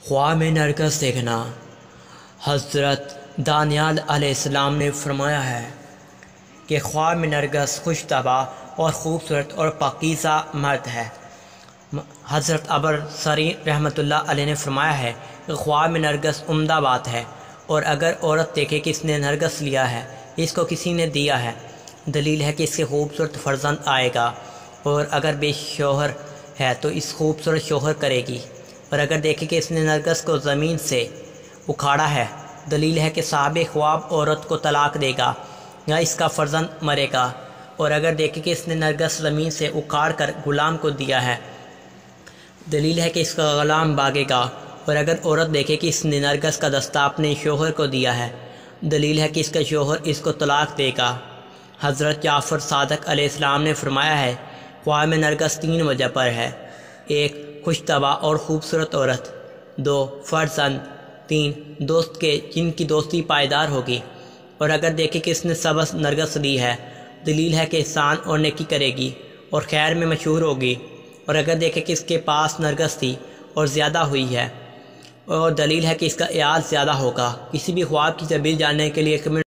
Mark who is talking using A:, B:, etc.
A: خواب میں نرگس دیکھنا۔ حضرت دانیال علیہ السلام نے فرمایا ہے کہ خواب میں نرگس خوش طبع اور خوبصورت اور پاکیزہ مرد ہے۔ حضرت ابر سری رحمۃ اللہ علیہ نے فرمایا ہے کہ خواب میں نرگس عمدہ بات ہے، اور اگر عورت دیکھے کہ اس نے نرگس لیا ہے، اس کو کسی نے دیا ہے، دلیل ہے کہ اس کے خوبصورت فرزند آئے گا، اور اگر بے شوہر ہے تو اس خوبصورت شوہر کرے گی، اور اگر دیکھے کہ اس نے نرگس کو زمین سے اکھاڑا ہے، دلیل ہے کہ صاحب خواب عورت کو طلاق دے گا یا اس کا فرزند مرے گا، اور اگر دیکھے کہ اس نے نرگس زمین سے اکھاڑ کر غلام کو دیا ہے، دلیل ہے کہ اس کا غلام بھاگے گا، اور اگر عورت دیکھے کہ اس نے نرگس کا دستہ اپنے شوہر کو دیا ہے، دلیل ہے کہ اس کا شوہر اس کو طلاق دے گا۔ حضرت جعفر صادق علیہ السلام نے فرمایا ہے خواب میں نرگس 3 وجہ پر ہے: 1 خوش طبع اور خوبصورت عورت، 2 فرزند، 3 دوست کے جن کی دوستی پائیدار ہوگی، اور اگر دیکھے کہ اس نے سبز نرگس لی ہے، دلیل ہے کہ احسان اور نیکی کرے گی اور خیر میں مشہور ہوگی، اور اگر دیکھے کہ اس کے پاس نرگس تھی اور زیادہ ہوئی ہے، اور دلیل ہے کہ اس کا عیال زیادہ ہوگا۔ کسی بھی خواب کی تعبیر جاننے کے لیے کمنٹ